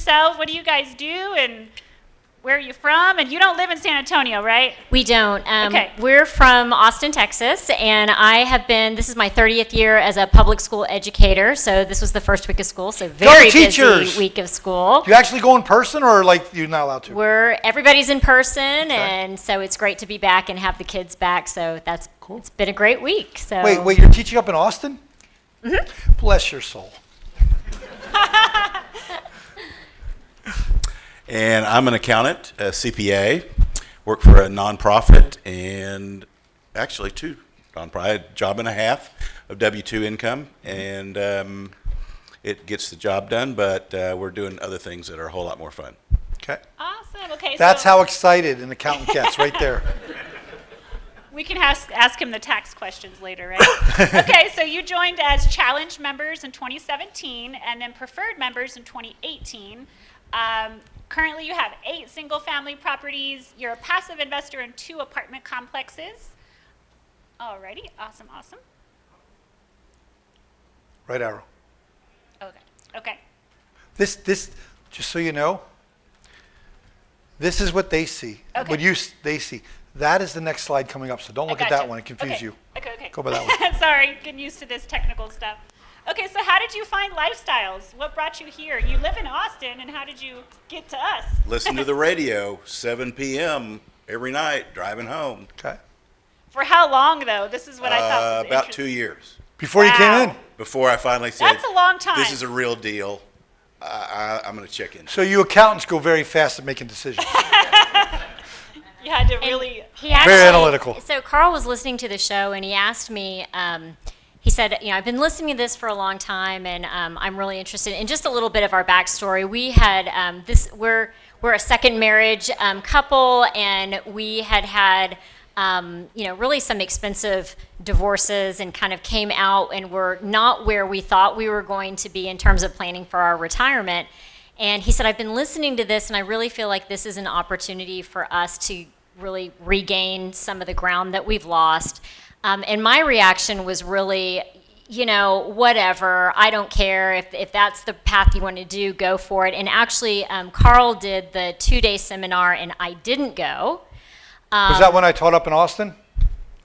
yourselves. What do you guys do, and where are you from? And you don't live in San Antonio, right? We don't. Okay. We're from Austin, Texas, and this is my 30th year as a public school educator, so this was the first week of school, so very busy week of school. Do you actually go in person, or like you're not allowed to? Everybody's in person, and so it's great to be back and have the kids back, so that's cool. It's been a great week. So Wait, you're teaching up in Austin? Mm-hmm. Bless your soul. And I'm an accountant, a CPA, work for a nonprofit, and actually two nonprofit. I had a job and a half of W-2 income, and it gets the job done, but we're doing other things that are a whole lot more fun. Okay. Awesome. Okay. That's how excited an accountant gets, right there. We can ask him the tax questions later, right? Okay, so you joined as challenge members in 2017 and then preferred members in 2018. Currently, you have 8 single-family properties. You're a passive investor in 2 apartment complexes. Alrighty, awesome. Right arrow. Okay. This, just so you know, this is what they see. Okay. What they see. That is the next slide coming up, so don't look at that one and confuse you. Okay. Go by that one. Sorry, getting used to this technical stuff. Okay, so how did you find Lifestyles? What brought you here? You live in Austin, and how did you get to us? Listen to the radio, 7 p.m. every night, driving home. Okay. For how long, though? This is what I thought was About interesting. 2 years. Before you came in. Before I finally said, That's a long time. this is a real deal. I'm going to check in. So you accountants go very fast at making decisions. You had to really... Very analytical. So Carl was listening to the show, and he asked me, he said, I've been listening to this for a long time, and I'm really interested in just a little bit of our backstory. We had we're a second marriage couple, and we had really some expensive divorces, and kind of came out and were not where we thought we were going to be in terms of planning for our retirement. And he said, I've been listening to this, and I really feel like this is an opportunity for us to really regain some of the ground that we've lost. And my reaction was really, whatever, I don't care. If that's the path you want to do, go for it. And actually, Carl did the 2-day seminar, and I didn't go. Was that when I taught up in Austin?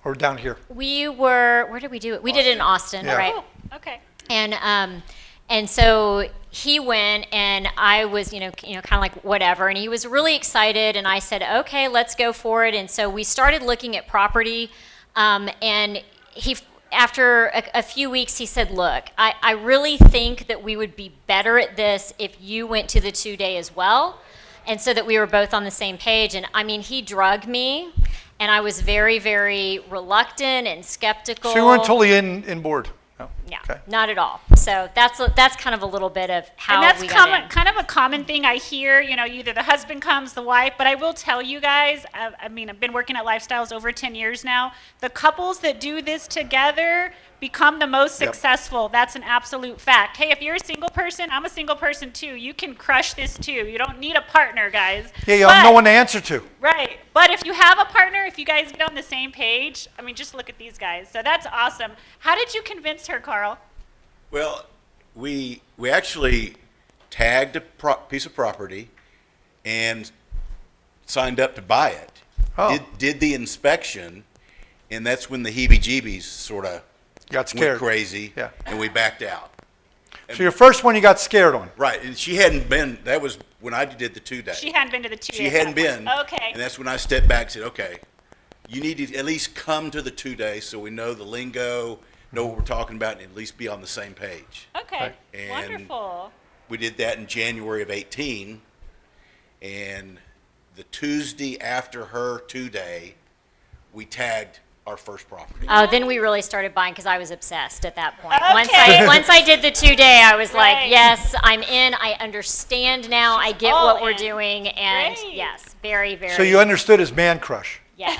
Or down here? Where did we do it? We did it in Austin, Yeah. right? Oh, okay. And so he went, and I was, kind of like whatever. And he was really excited, and I said, okay, let's go for it. And so we started looking at property. And after a few weeks, he said, look, I really think that we would be better at this if you went to the 2-day as well, and so that we were both on the same page. And I mean, he drugged me, and I was very, very reluctant and skeptical. So you weren't totally in board? No. Yeah, Okay. not at all. So that's kind of a little bit of how And that's we got in. kind of a common thing I hear, either the husband comes, the wife, but I will tell you guys, I've been working at Lifestyles over 10 years now. The couples that do this together become the most successful. That's an absolute fact. Hey, if you're a single person, I'm a single person too. You can crush this too. You don't need a partner, guys. Yeah, you have no one to answer to. Right. But if you have a partner, if you guys get on the same page, just look at these guys. So that's awesome. How did you convince her, Carl? Well, we actually tagged a piece of property and signed up to buy it. Oh. Did the inspection, and that's when the heebie-jeebies sort of Got scared. went crazy, Yeah. and we backed out. So your first one you got scared on. Right, and she hadn't been, that was when I did the 2-day. She hadn't been to the 2 She days. hadn't been. Okay. And that's when I stepped back and said, okay, you need to at least come to the 2-day so we know the lingo, know what we're talking about, and at least be on the same page. Okay. And Wonderful. We did that in January of 18, and the Tuesday after her 2-day, we tagged our first property. Oh, then we really started buying because I was obsessed at that point. Okay. Once I did the 2-day, I was Right. like, yes, I'm in. I understand now. I get all what we're in. doing, and Great. yes, very, very. So you understood his man crush. Yes,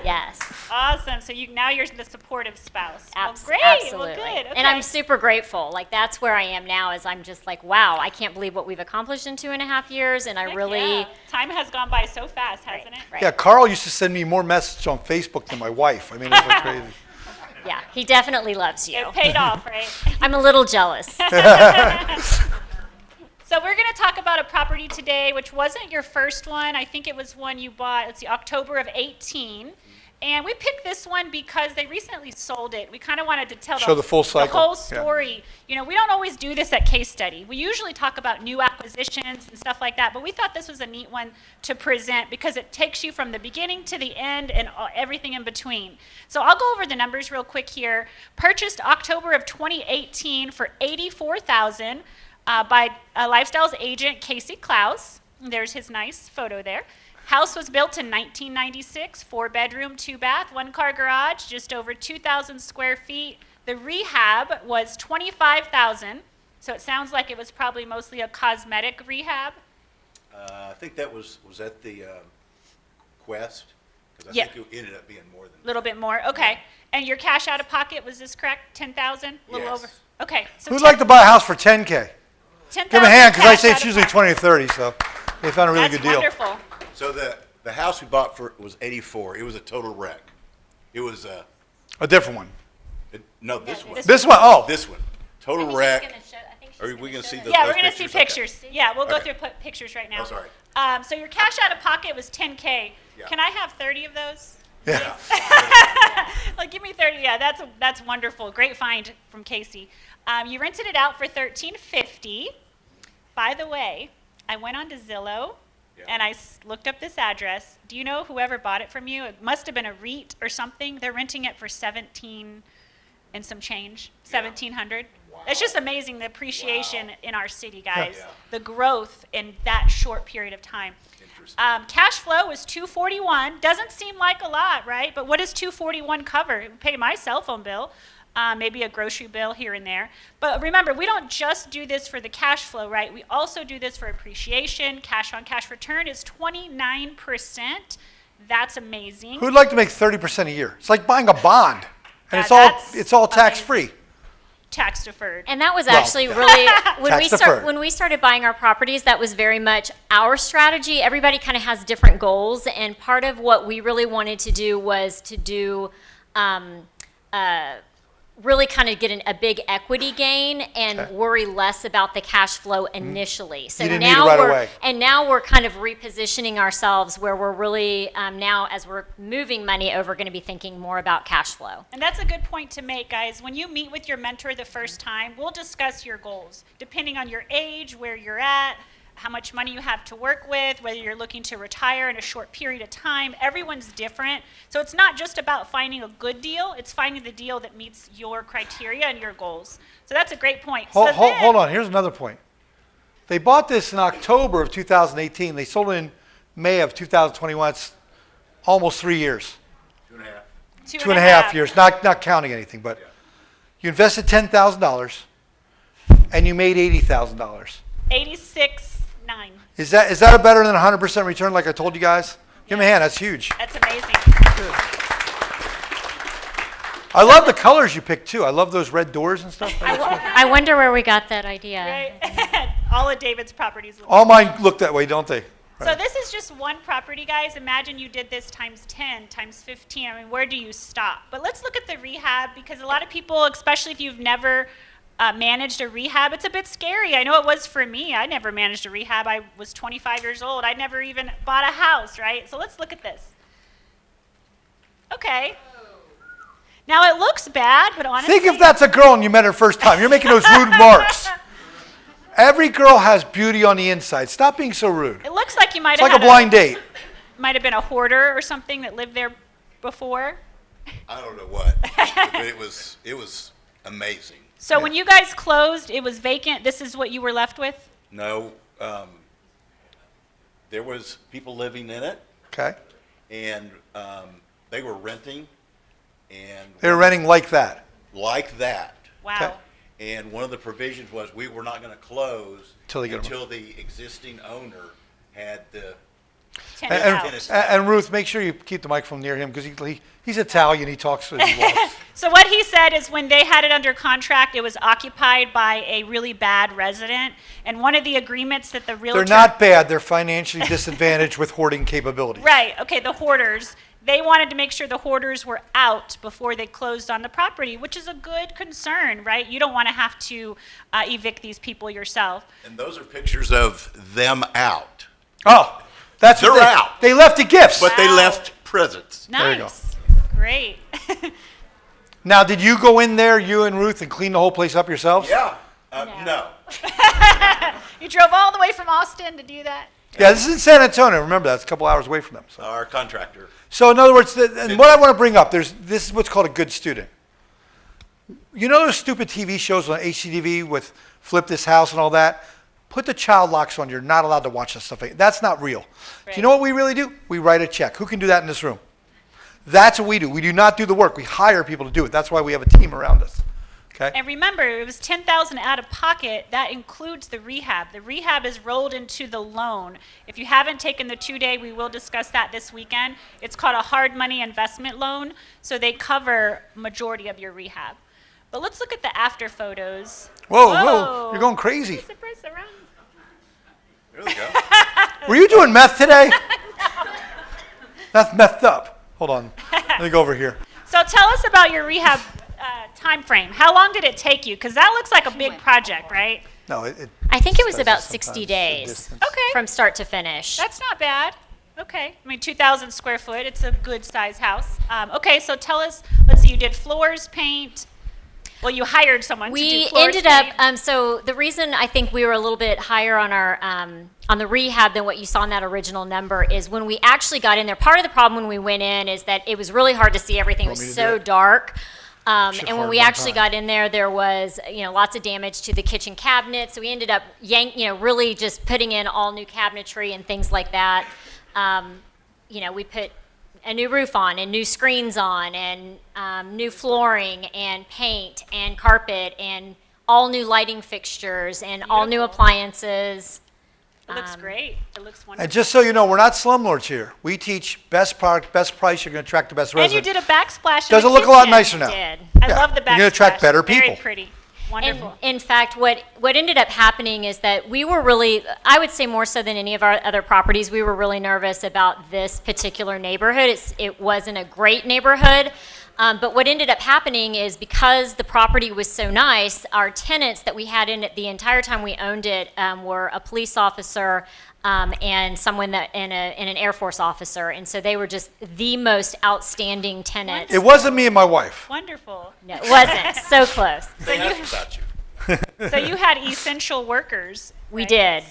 yes. Awesome. So now you're the supportive spouse. Well, great. Absolutely. Well, good. Okay. And I'm super grateful. Like, that's where I am now, is I'm just like, wow, I can't believe what we've accomplished in 2.5 years, and I Heck really. yeah. Time has gone by so fast, hasn't it? Right. Yeah, Carl used to send me more messages on Facebook than my wife. It was like crazy. Yeah, he definitely loves you. It paid off, right? I'm a little jealous. So we're going to talk about a property today, which wasn't your first one. I think it was one you bought, let's see, October of 18. And we picked this one because they recently sold it. We kind of wanted to tell Show the full cycle. the whole Yeah. story. You know, we don't always do this at Case Study. We usually talk about new acquisitions and stuff like that, but we thought this was a neat one to present because it takes you from the beginning to the end and everything in between. So I'll go over the numbers real quick here. Purchased October of 2018 for $84,000 by a Lifestyles agent, Casey Klaus. There's his nice photo there. House was built in 1996, 4-bedroom, 2-bath, 1-car garage, just over 2,000 square feet. The rehab was $25,000, so it sounds like it was probably mostly a cosmetic rehab. I think that was at the Quest, because I Yeah. think it ended up being more than. A little bit more, okay. And your cash out of pocket, was this correct? 10,000? A little Yes. over. Okay. So Who'd like to buy a house for 10K? 10,000 Give them a hand, because I cash say out it's of usually pocket. 20 or 30, so they found a really That's good deal. wonderful. So the house we bought for was 84. It was a total wreck. It was A different one. no, this one. This one, oh. This one. Total wreck. Are we going to see those? Yeah, those we're going to see Okay. pictures. Yeah, we'll go Okay. through pictures right now. Oh, sorry. So your cash out of pocket was 10K. Yeah. Can I have 30 of those? Yeah. Like, give me 30. Yeah, that's wonderful. Great find from Casey. You rented it out for $13.50. By the way, I went on to Zillow Yeah. and I looked up this address. Do you know whoever bought it from you? It must have been a REIT or something. They're renting it for 17 and some change, 1,700. It's just amazing the appreciation in our city, guys. Yeah. The growth in that short period of time. Interesting. Cash flow was $241. Doesn't seem like a lot, right? But what does $241 cover? It would pay my cell phone bill, maybe a grocery bill here and there. But remember, we don't just do this for the cash flow, right? We also do this for appreciation. Cash on cash return is 29%. That's amazing. Who'd like to make 30% a year? It's like buying a bond, and That's it's all tax-free. Tax deferred. And that was Well, actually really Tax deferred. when we started buying our properties, that was very much our strategy. Everybody kind of has different goals, and part of what we really wanted to do was to do really kind of get a big equity gain and Okay. worry less about the cash flow initially. So You didn't need it now right we're away. and now we're kind of repositioning ourselves where we're really now as we're moving money over, going to be thinking more about cash flow. And that's a good point to make, guys. When you meet with your mentor the first time, we'll discuss your goals, depending on your age, where you're at, how much money you have to work with, whether you're looking to retire in a short period of time. Everyone's different. So it's not just about finding a good deal, it's finding the deal that meets your criteria and your goals. So that's a great point. Hold on, here's another point. They bought this in October of 2018. They sold it in May of 2021. It's almost 3 years. 2.5. 2.5 years, not counting anything, but you invested $10,000 and you made $80,000. 86.9. Is that a better than 100% return like I told you guys? Give me a hand, that's huge. That's amazing. I love the colors you picked too. I love those red doors and stuff. I wonder where we got that idea. Right? All of David's properties. All mine look that way, don't they? So this is just one property, guys. Imagine you did this times 10, times 15. I mean, where do you stop? But let's look at the rehab, because a lot of people, especially if you've never managed a rehab, it's a bit scary. I know it was for me. I never managed a rehab. I was 25 years old. I never even bought a house, right? So let's look at this. Okay. Now it looks bad, but honestly. Think if that's a girl and you met her first time. You're making those rude marks. Every girl has beauty on the inside. Stop being so rude. It looks like you might It's have like a blind date. might have been a hoarder or something that lived there before. I don't know what, but it was amazing. So when you guys closed, it was vacant. This is what you were left with? No, there was people living in it, Okay? and they were renting, and They were renting like that. like that. Wow. Okay. And one of the provisions was we were not going to close Till they get 'em. until the existing owner had the. Tenant And, out. and Ruth, make sure you keep the microphone near him because he's Italian. He talks as he walks. So what he said is when they had it under contract, it was occupied by a really bad resident. And one of the agreements that the realtor... They're not bad. They're financially disadvantaged with hoarding capabilities. Right, okay, the hoarders. they wanted to make sure the hoarders were out before they closed on the property, which is a good concern, right? You don't want to have to evict these people yourself. And those are pictures of them out. Oh, that's They're what out. They left the gifts. But they Wow. left presents. There you go. Nice. Great. Now, did you go in there, you and Ruth, and clean the whole place up yourselves? Yeah. No. No. You drove all the way from Austin to do that? Yeah, this is in San Antonio. Remember, that's a couple hours away from them. So, Our contractor. in other words, and what I want to bring up, this is what's called a good student. You know those stupid TV shows on HGTV with Flip This House and all that? Put the child locks on. You're not allowed to watch that stuff. That's not real. Do you know what we really do? We write a check. Who can do that in this room? That's what we do. We do not do the work. We hire people to do it. That's why we have a team around us. Okay? And remember, it was $10,000 out of pocket. That includes the rehab. The rehab is rolled into the loan. If you haven't taken the 2-day, we will discuss that this weekend. It's called a hard money investment loan, so they cover majority of your rehab. But let's look at the after photos. Whoa, you're going crazy. Press around. There we go. Were you doing meth today? That's methed up. Hold on. Let me go over here. So tell us about your rehab time frame. How long did it take you? Because that looks like a big project, right? No, I think it was says about sometimes 60 the days distance. Okay. from start to finish. That's not bad. Okay. I mean, 2,000 square foot. It's a good size house. Okay, so tell us, let's see, you did floors, paint. Well, you hired someone to do We floors, ended paint. up, so the reason I think we were a little bit higher on our, on the rehab than what you saw in that original number is when we actually got in there, part of the problem when we went in is that it was really hard to see everything. It Want me was to do so it? dark. Should've And when hired we one actually time. got in there was, lots of damage to the kitchen cabinets. So we ended up really just putting in all new cabinetry and things like that. We put a new roof on and new screens on and new flooring and paint and carpet and all new lighting fixtures and all new Beautiful. appliances. It looks great. It looks wonderful. And just so you know, we're not slumlords here. We teach best product, best price. You're going to attract the best And you resident. did a backsplash. Does in it the look a lot kitchen. nicer now? Did. I Yeah. love the backsplash. You're gonna attract better Very people. pretty. And Wonderful. in fact, what ended up happening is that we were really, I would say more so than any of our other properties, we were really nervous about this particular neighborhood. It wasn't a great neighborhood. But what ended up happening is because the property was so nice, our tenants that we had in it the entire time we owned it were a police officer and someone and an Air Force officer. And so they were just the most outstanding tenants. It wasn't me and my wife. Wonderful. No, it wasn't. So close. They asked about you. So you had essential workers. We right? did.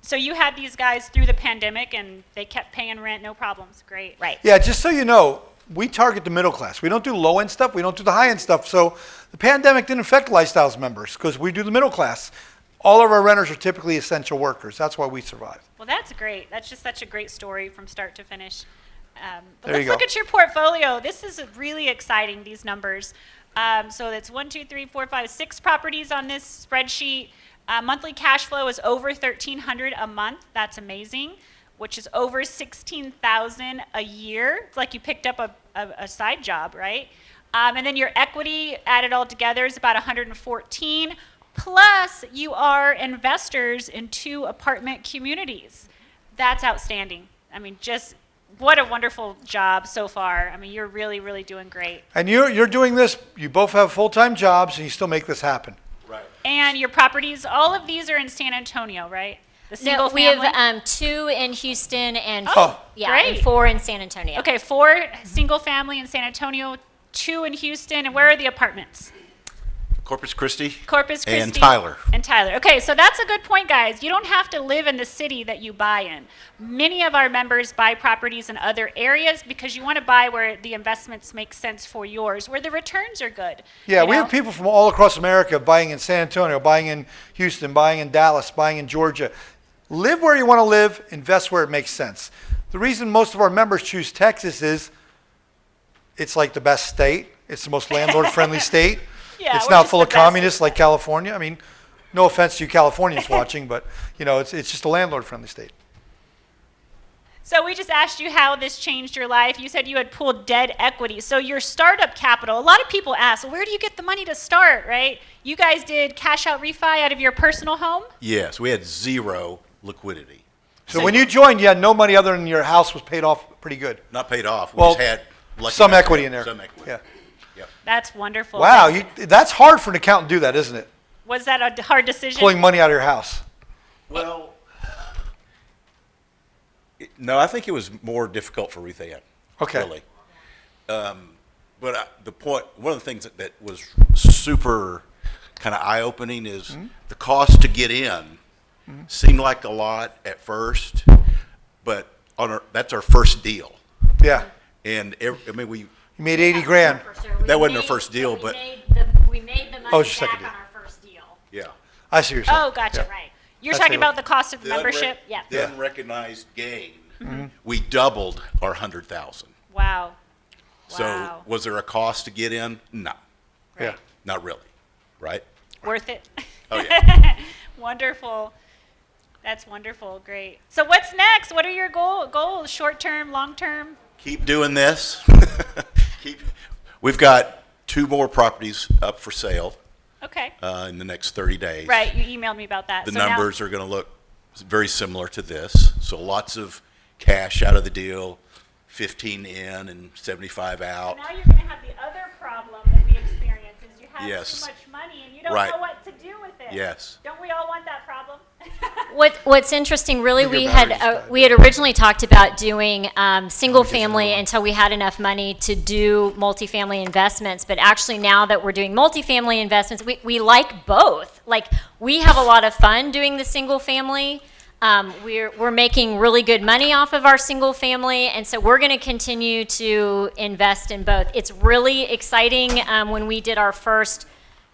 So you had these guys through the pandemic, and they kept paying rent, no problems. Great. Right. Yeah, just so you know, we target the middle class. We don't do low-end stuff. We don't do the high-end stuff. So the pandemic didn't affect Lifestyles members because we do the middle class. All of our renters are typically essential workers. That's why we survive. Well, that's great. That's just such a great story from start to finish. But There let's you look go. at your portfolio. This is really exciting, these numbers. So that's 1, 2, 3, 4, 5, 6 properties on this spreadsheet. Monthly cash flow is over $1,300 a month. That's amazing, which is over $16,000 a year. It's like you picked up a side job, right? And then your equity added all together is about 114. Plus, you are investors in 2 apartment communities. That's outstanding. I mean, just what a wonderful job so far. I mean, you're really, really doing great. And you're doing this. You both have full-time jobs, and you still make this happen. Right. And your properties, all of these are in San Antonio, right? The single No, we family? have 2 in Houston and Oh, and great. 4 in San Antonio. Okay, 4 single family in San Antonio, 2 in Houston, and where are the apartments? Corpus Christi. Corpus Christi. And Tyler. And Tyler. Okay, so that's a good point, guys. You don't have to live in the city that you buy in. Many of our members buy properties in other areas because you want to buy where the investments make sense for yours, where the returns are good. Yeah, you we know? have people from all across America buying in San Antonio, buying in Houston, buying in Dallas, buying in Georgia. Live where you want to live, invest where it makes sense. The reason most of our members choose Texas is it's like the best state. It's the most landlord-friendly state. Yeah, It's we're not just full the of best. communists like California. I mean, no offense to you Californians watching, but it's just a landlord-friendly state. So we just asked you how this changed your life. You said you had pulled dead equity. So your startup capital, a lot of people ask, well, where do you get the money to start, right? You guys did cash out refi out of your personal home? Yes, we had zero liquidity. So when you joined, you had no money other than your house was paid off pretty good. Not paid off. We Well, just had lucky some enough to equity have in there. Some equity. Yeah. Yep. That's wonderful. Wow, that's hard for an accountant to do that, isn't it? Was that a hard decision? Pulling money out of your house. Well, no, I think it was more difficult for Ruth Ann. Okay. Really. But one of the things that was super kind of eye-opening is the cost to get in seemed like a lot at first, but that's our first deal. Yeah. And we You made 80 grand. That wasn't our first deal, but- We made the Oh, money it's your back second on deal. our first deal. yeah. I see what you're saying. Oh, gotcha. Yeah. Right. You're That's talking fair. about the cost of membership. Yeah. The unrecognized gain. We doubled our 100,000. Wow. So Wow. was there a cost to get in? No, Yeah. not really. Right? Worth it. Oh yeah. Wonderful. That's wonderful. Great. So what's next? What are your goals? Short term, long term? Keep doing this. We've got 2 more properties up for sale Okay. in the next 30 days. Right. You emailed me about that. The So now- numbers are going to look very similar to this. So lots of cash out of the deal, 15 in and 75 out. Now you're going to have the other problem that we experience is you have Yes. too much money and you don't Right. know what to do with it. Yes. Don't we all want that problem? What's interesting, really, Your we battery's had died. we had originally talked about doing single family until we had enough money to do multifamily investments. But actually, now that we're doing multifamily investments, we like both. Like, we have a lot of fun doing the single family. We're making really good money off of our single family, and so we're going to continue to invest in both. It's really exciting when we did our first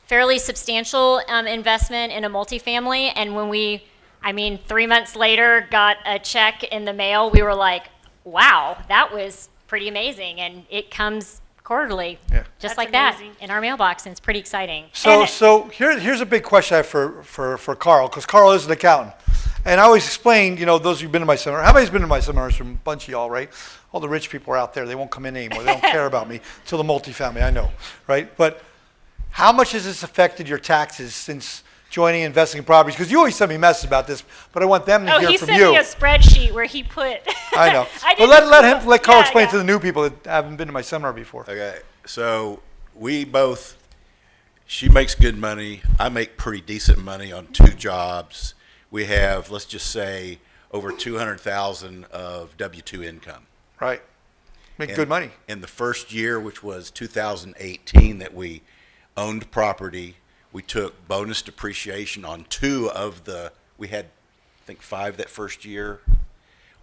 fairly substantial investment in a multifamily, and when 3 months later got a check in the mail, we were like, wow, that was pretty amazing, and it comes quarterly, Yeah. just That's like that, amazing. in our mailbox, and it's pretty exciting. Here's a big question I have for Carl, because Carl is an accountant. And I always explain, those who've been to my seminar, how many's been to my seminars? From a bunch of y'all, right? All the rich people are out there. They won't come in anymore. They don't care about me till the multifamily, I know, right? But how much has this affected your taxes since joining investing in properties? Because you always send me messages about this, but I want them to Oh, hear he from sent you. me a spreadsheet where he put. I know. I But didn't- let Carl Yeah, explain yeah. to the new people that haven't been to my seminar before. Okay. So she makes good money. I make pretty decent money on 2 jobs. We have, let's just say, over 200,000 of W-2 income. Right. Make And good money. In the first year, which was 2018, that we owned property, we took bonus depreciation on 2 of we had, I think, 5 that first year.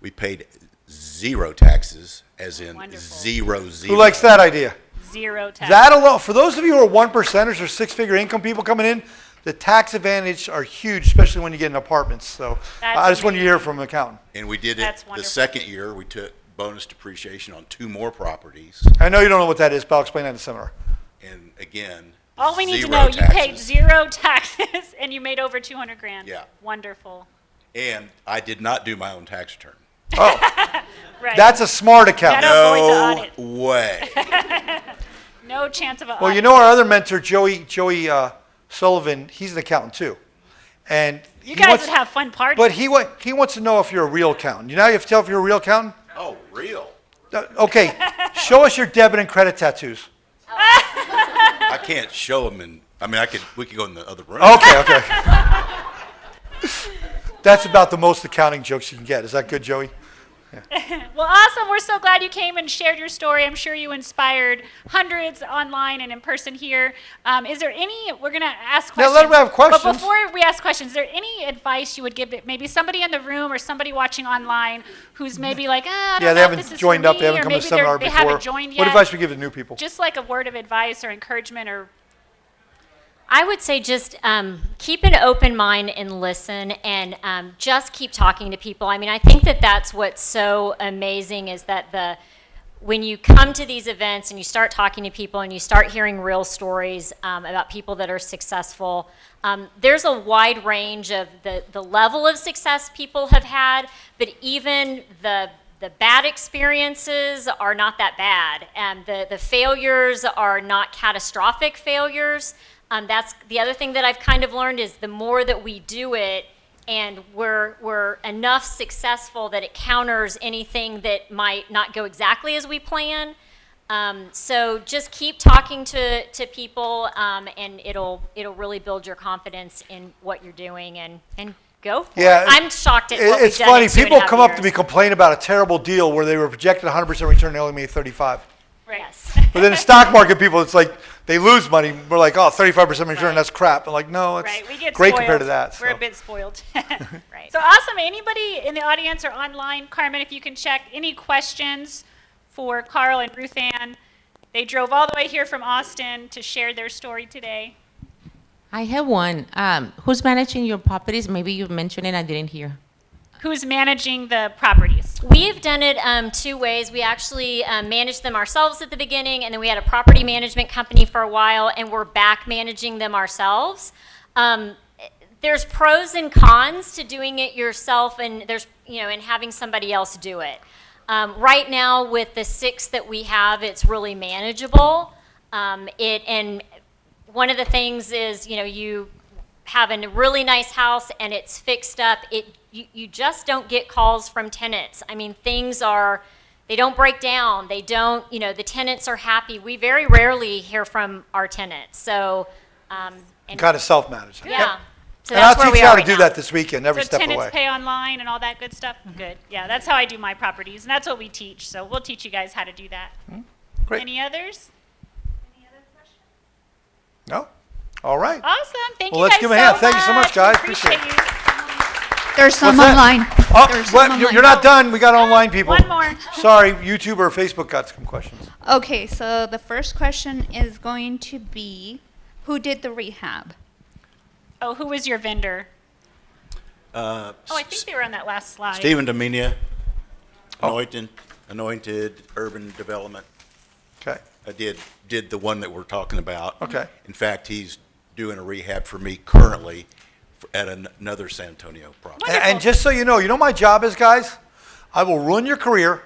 We paid 0 taxes, as in Wonderful. 0. Who likes that idea? Zero tax. That alone, for those of you who are 1%ers or 6-figure income people coming in, the tax advantage are huge, especially when you get in apartments. So That's I just want to hear amazing. from an accountant. And we did it That's the wonderful. second year. We took bonus depreciation on 2 more properties. I know you don't know what that is, but I'll explain that in the seminar. And again, All we need to 0 know, you paid taxes. 0 taxes and you made over 200 grand. Yeah. Wonderful. And I did not do my own tax return. Oh, Right. that's a smart accountant. Gotta avoid the No audit. way. No chance of a Well, you know our other mentor, Joey Sullivan, he's an accountant too. And You he guys wants- would have fun parties. But he wants to know if you're a real accountant. You know how you have to tell if you're a real accountant? Oh, real? Okay, show us your debit and credit tattoos. I can't show them we could go in the other room. Okay. That's about the most accounting jokes you can get. Is that good, Joey? Well, awesome. We're so glad you came and shared your story. I'm sure you inspired hundreds online and in person here. Is there we're going to ask Now, questions. let them have questions. But before we ask questions, is there any advice you would give maybe somebody in the room or somebody watching online who's maybe like, I don't Yeah, know they if haven't this is joined for up. They me, haven't or come to maybe seminar they before. haven't joined yet. What advice would you give to new people? Just like a word of advice or encouragement or I would say just keep an open mind and listen, and just keep talking to people. I think that that's what's so amazing is that when you come to these events and you start talking to people and you start hearing real stories about people that are successful, there's a wide range of the level of success people have had, but even the bad experiences are not that bad, and the failures are not catastrophic failures. That's the other thing that I've kind of learned is the more that we do it, and we're enough successful that it counters anything that might not go exactly as we plan. So just keep talking to people, and it'll really build your confidence in what you're doing, and go for Yeah, it. I'm shocked at what It's we've done funny. in 2.5 People come up to years. me complain about a terrible deal where they were projected 100% return, and they only made 35. Right. Yes. But then the stock market people, it's like they lose money. We're like, oh, 35% return, Right. that's crap. I'm like, no, it's Right, we get great spoiled. compared to that. We're so. a bit spoiled. Right. So awesome. Anybody in the audience or online, Carmen, if you can check any questions for Carl and Ruth Ann. They drove all the way here from Austin to share their story today. I have one. Who's managing your properties? Maybe you mentioned it, I didn't hear. Who's managing the properties? We've done it 2 ways. We actually managed them ourselves at the beginning, and then we had a property management company for a while, and we're back managing them ourselves. There's pros and cons to doing it yourself, and there's and having somebody else do it. Right now, with the 6 that we have, it's really manageable. And one of the things is, you have a really nice house and it's fixed up. You just don't get calls from tenants. I mean, they don't break down. They don't, the tenants are happy. We very rarely hear from our tenants. So, and Kind of self-managed. yeah. Yep. So And that's I'll where teach we you are how to right do now. that this weekend, every So step tenants away. pay online and all that good stuff? Good. Yeah, that's how I do my properties, and that's what we teach. So we'll teach you guys how to do that. Great. Any others? Any other questions? No? All right. Awesome. Thank Well, you let's guys give 'em a so hand. Thank you so much, guys. We Appreciate it. you. There's some What's that? online. Oh, There's some what? online. You're not done. We got online people. One more. Sorry, YouTube or Facebook got some questions. Okay, so the first question is going to be, who did the rehab? Oh, who was your vendor? Uh, Oh, I think they were on that last slide. Stephen Dominia, Oh. Anointed Urban Development. Okay. I did the one that we're talking about. Okay. In fact, he's doing a rehab for me currently at another San Antonio property. And just so you know my job is, guys, I will ruin your career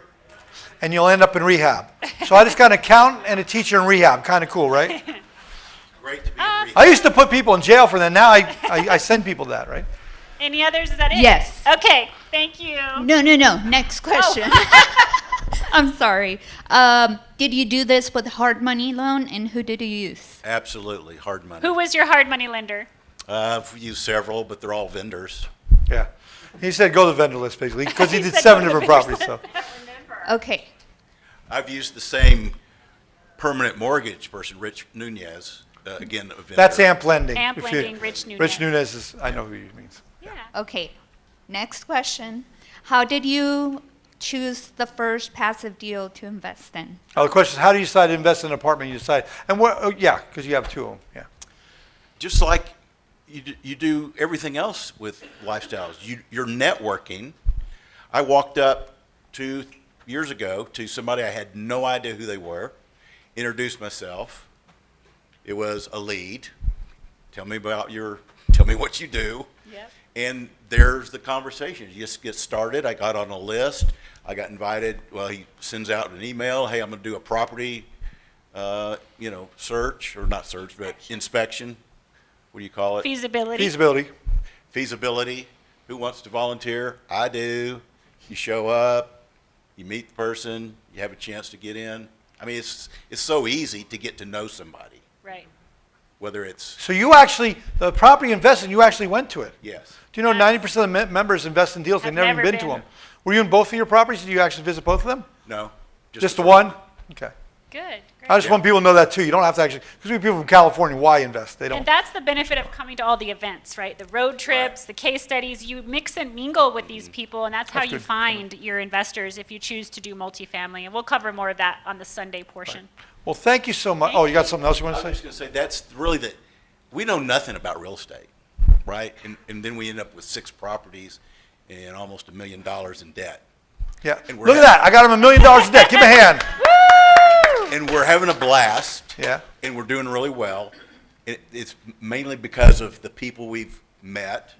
and you'll end up in rehab. So I just got an accountant and a teacher in rehab. Kind of cool, right? Great to be in rehab. I used to put people in jail for that. Now I send people to that, right? Any others? Is that it? Yes. Okay. Thank you. No. Next question. I'm sorry. Did you do this with hard money loan, and who did you use? Absolutely, hard money. Who was your hard money lender? I've used several, but they're all vendors. Yeah. He said go to the vendor list, basically, because he He did said 7 go to the different vendor properties. So. Okay. I've used the same permanent mortgage person, Rich Nunez, again, a vendor. That's AMP Lending. AMP If you- Lending, Rich Nunez. Rich Nunez is, I know who he means. Yeah. Okay. Next question. How did you choose the first passive deal to invest in? Oh, the question is, how do you decide to invest in an apartment you decide? And what, oh, yeah, because you have 2 of them, yeah. Just like you do everything else with lifestyles. You're networking. I walked up 2 years ago to somebody I had no idea who they were, introduced myself. It was a lead. Tell me what you do. Yep. And there's the conversation. You just get started. I got on a list. I got invited. Well, he sends out an email. Hey, I'm going to do a property, search, or not search, but inspection. What do you call it? Feasibility. Feasibility. Feasibility. Who wants to volunteer? I do. You show up. You meet the person. You have a chance to get in. I mean, it's so easy to get to know somebody, Right. whether it's, So you actually, the property investing, you actually went to it. yes. Do you know 90% of members invest in deals, they've I've never never even been to been. them? Were you in both of your properties? Did you actually visit both of them? No. Just the one? Okay. Good. Great. I just want people to know that too. You don't have to actually, because we have people from California, why invest? They And don't. that's the benefit of coming to all the events, right? The road trips, the case studies, you mix and mingle with these people, and that's how That's you good. find your investors if you choose to do multifamily. And we'll cover more of that on the Sunday portion. Well, thank you so much. Oh, you got something else you want I to was say? just going to say, that's really we know nothing about real estate, right? And then we end up with 6 properties and almost $1 million in debt. Yeah. And we're Look at that. I got him $1 million in debt. Give him a hand. And we're having a blast. Yeah. And we're doing really well. It's mainly because of the people we've met,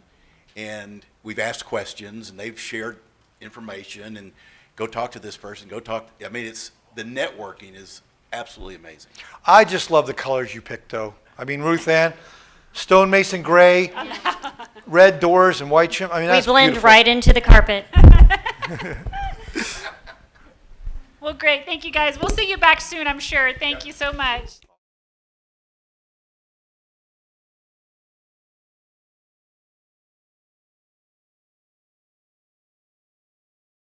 and we've asked questions, and they've shared information, and go talk to this person, I mean, the networking is absolutely amazing. I just love the colors you picked, though. I mean, Ruth Ann, stonemason gray, red doors and white trim. I mean, We that's blend beautiful. right into the carpet. Well, great. Thank you, guys. We'll see you back soon, I'm sure. Thank you so much.